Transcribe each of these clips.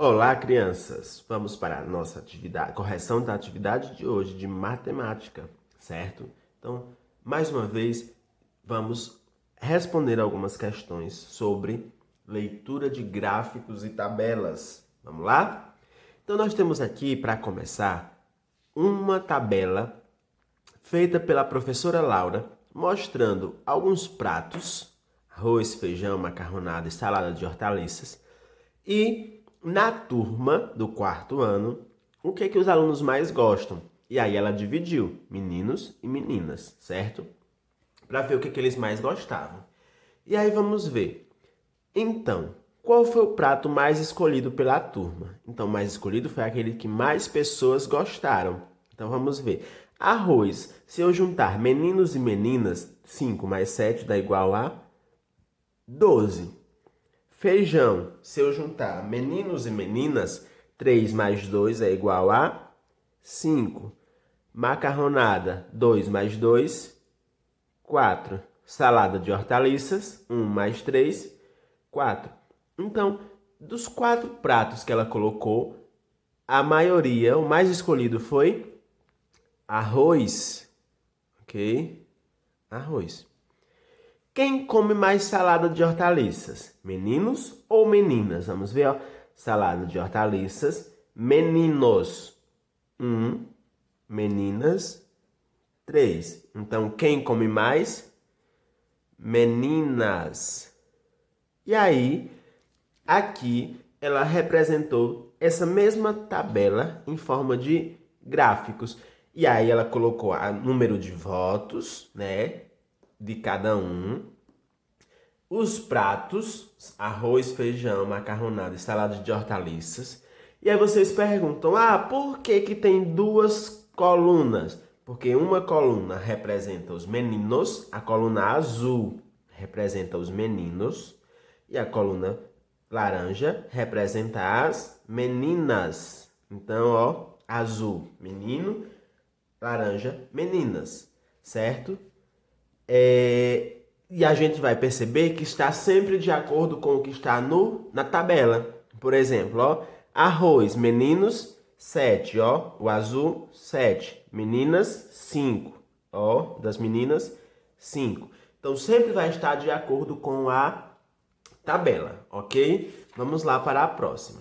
Olá, crianças! Vamos para a nossa atividade, correção da atividade de hoje de matemática, certo? Então, mais uma vez, vamos responder algumas questões sobre leitura de gráficos e tabelas. Vamos lá? Então, nós temos aqui, para começar, uma tabela feita pela professora Laura, mostrando alguns pratos, arroz, feijão, macarronada e salada de hortaliças, e na turma do quarto ano, o que os alunos mais gostam? E aí ela dividiu meninos e meninas, certo? Para ver o que eles mais gostavam. E aí vamos ver. Então, qual foi o prato mais escolhido pela turma? Então, o mais escolhido foi aquele que mais pessoas gostaram. Então, vamos ver. Arroz. Se eu juntar meninos e meninas, 5 mais 7 dá igual a 12. Feijão, se eu juntar meninos e meninas, 3 mais 2 é igual a 5. Macarronada, 2 mais 2, 4. Salada de hortaliças, 1 mais 3, 4. Então, dos 4 pratos que ela colocou, a maioria, o mais escolhido foi arroz. Ok? Arroz. Quem come mais salada de hortaliças? Meninos ou meninas? Vamos ver, ó. Salada de hortaliças. Meninos, 1. Meninas, 3. Então, quem come mais? Meninas. E aí, aqui, ela representou essa mesma tabela em forma de gráficos. E aí, ela colocou o número de votos, né? De cada um, os pratos, arroz, feijão, macarronada e salada de hortaliças. E aí vocês perguntam, por que tem duas colunas? Porque uma coluna representa os meninos, a coluna azul representa os meninos e a coluna laranja representa as meninas. Então, ó, azul, menino, laranja, meninas, certo? E a gente vai perceber que está sempre de acordo com o que está na tabela. Por exemplo, ó, arroz, meninos, 7, ó, o azul, 7. Meninas, 5, ó, das meninas, 5. Então, sempre vai estar de acordo com a tabela, ok? Vamos lá para a próxima.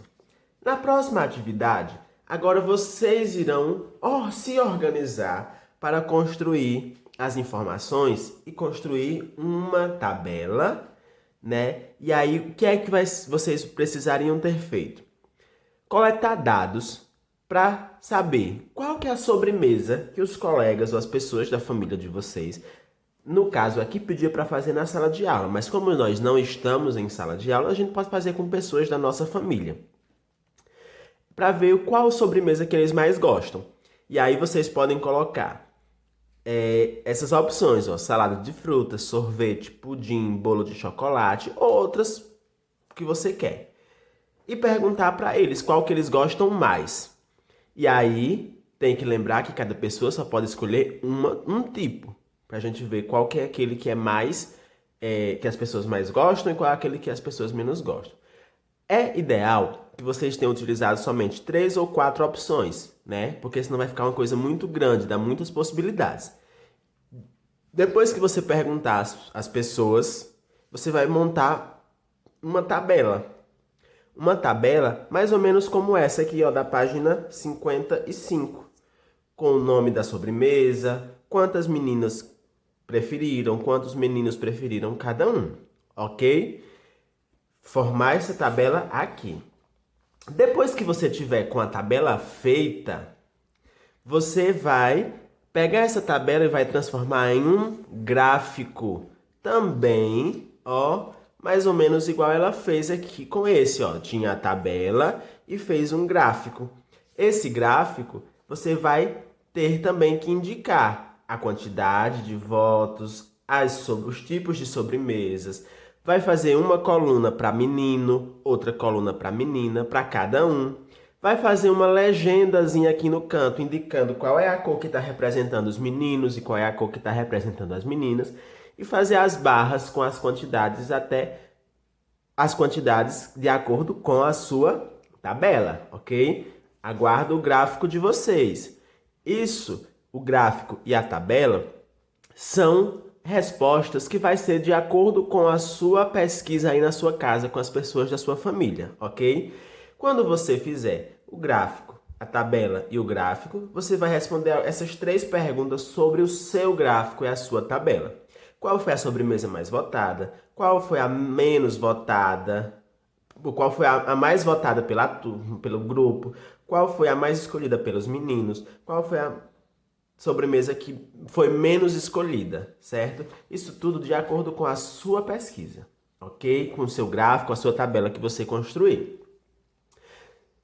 Na próxima atividade, agora vocês irão se organizar para construir as informações e construir uma tabela, né? E aí, o que é que vocês precisariam ter feito? Coletar dados para saber qual que é a sobremesa que os colegas ou as pessoas da família de vocês, no caso aqui, pedia para fazer na sala de aula. Mas como nós não estamos em sala de aula, a gente pode fazer com pessoas da nossa família, para ver qual sobremesa que eles mais gostam. E aí vocês podem colocar essas opções, ó, salada de frutas, sorvete, pudim, bolo de chocolate, ou outras que você quer. E perguntar para eles qual que eles gostam mais. E aí tem que lembrar que cada pessoa só pode escolher um tipo, para a gente ver qual que é aquele que é mais, que as pessoas mais gostam e qual é aquele que as pessoas menos gostam. É ideal que vocês tenham utilizado somente 3 ou 4 opções, né? Porque senão vai ficar uma coisa muito grande, dá muitas possibilidades. Depois que você perguntar às pessoas, você vai montar uma tabela. Uma tabela mais ou menos como essa aqui, ó, da página 55. Com o nome da sobremesa, quantas meninas preferiram, quantos meninos preferiram cada um, ok? Formar essa tabela aqui. Depois que você tiver com a tabela feita, você vai pegar essa tabela e vai transformar em um gráfico. Também, ó, mais ou menos igual ela fez aqui com esse, ó. Tinha a tabela e fez um gráfico. Esse gráfico, você vai ter também que indicar a quantidade de votos, os tipos de sobremesas. Vai fazer uma coluna para menino, outra coluna para menina, para cada um. Vai fazer uma legendazinha aqui no canto, indicando qual é a cor que está representando os meninos e qual é a cor que está representando as meninas. E fazer as barras com as quantidades até as quantidades de acordo com a sua tabela, ok? Aguardo o gráfico de vocês. Isso, o gráfico e a tabela, são respostas que vai ser de acordo com a sua pesquisa aí na sua casa, com as pessoas da sua família, ok? Quando você fizer o gráfico, a tabela e o gráfico, você vai responder essas 3 perguntas sobre o seu gráfico e a sua tabela. Qual foi a sobremesa mais votada? Qual foi a menos votada? Qual foi a mais votada pelo grupo? Qual foi a mais escolhida pelos meninos? Qual foi a sobremesa que foi menos escolhida, certo? Isso tudo de acordo com a sua pesquisa, ok? Com o seu gráfico, a sua tabela que você construir.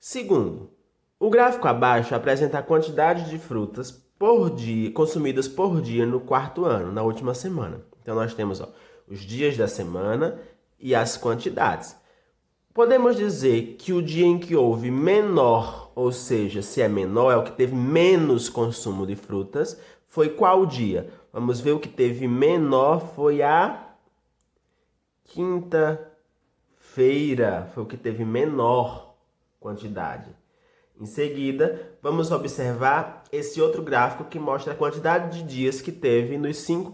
Segundo, o gráfico abaixo apresenta a quantidade de frutas por dia, consumidas por dia no 4º ano, na última semana. Então, nós temos os dias da semana e as quantidades. Podemos dizer que o dia em que houve menor, ou seja, se é menor, é o que teve menos consumo de frutas, foi qual dia? Vamos ver, o que teve menor foi a quinta-feira, foi o que teve menor quantidade. Em seguida, vamos observar esse outro gráfico que mostra a quantidade de dias que teve nos 5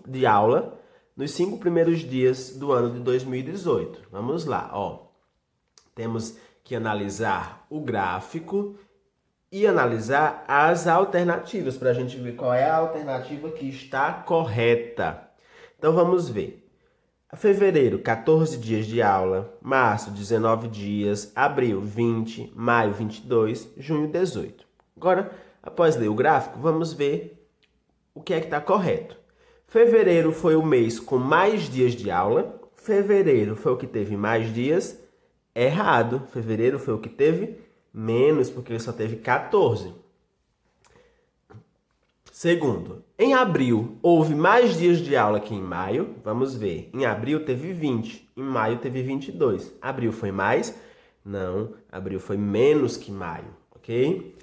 primeiros dias do ano de 2018. Vamos lá, Temos que analisar o gráfico e analisar as alternativas para a gente ver qual é a alternativa que está correta. Então vamos ver. Fevereiro, 14 dias de aula. Março, 19 dias. Abril, 20. Maio, 22. Junho, 18. Agora, após ler o gráfico, vamos ver o que é que está correto. Fevereiro foi o mês com mais dias de aula. Fevereiro foi o que teve mais dias. Errado. Fevereiro foi o que teve menos, porque ele só teve 14. Segundo, em abril houve mais dias de aula que em maio. Vamos ver. Em abril teve 20, em maio teve 22. Abril foi mais? Não, abril foi menos que maio, ok?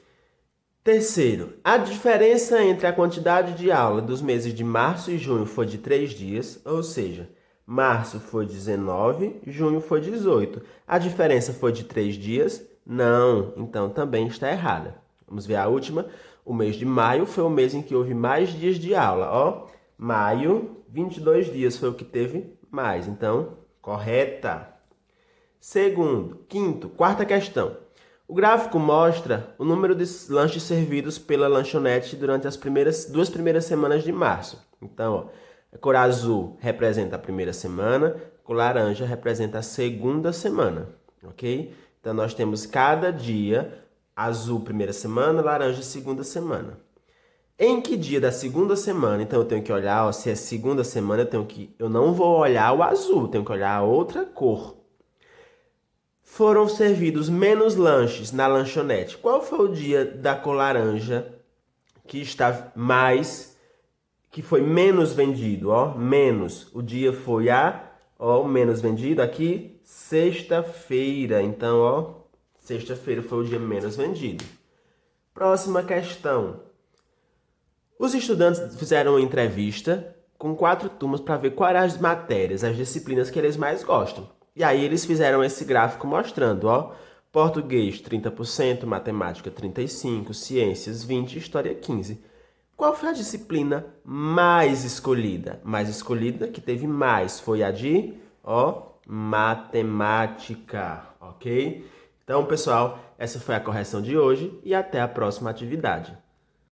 Terceiro, a diferença entre a quantidade de aula dos meses de março e junho foi de 3 dias, ou seja, março foi 19, junho foi 18. A diferença foi de 3 dias? Não, então também está errada. Vamos ver a última. O mês de maio foi o mês em que houve mais dias de aula. Maio, 22 dias foi o que teve mais. Então, correta. Quarta questão. O gráfico mostra o número de lanches servidos pela lanchonete durante as 2 primeiras semanas de março. Então, a cor azul representa a primeira semana, a cor laranja representa a segunda semana, ok? Então, nós temos cada dia, azul primeira semana, laranja segunda semana. Em que dia da segunda semana, então eu tenho que olhar, se é segunda semana, eu não vou olhar o azul, tenho que olhar a outra cor. Foram servidos menos lanches na lanchonete. Qual foi o dia da cor laranja que foi menos vendido, menos. O dia foi menos vendido aqui, sexta-feira. Então, sexta-feira foi o dia menos vendido. Próxima questão. Os estudantes fizeram uma entrevista com 4 turmas para ver quais as matérias, as disciplinas que eles mais gostam. E aí eles fizeram esse gráfico mostrando, português 30%, matemática 35%, ciências 20%, história 15%. Qual foi a disciplina mais escolhida? Mais escolhida, que teve mais, foi a de, matemática, ok? Então, pessoal, essa foi a correção de hoje e até a próxima atividade.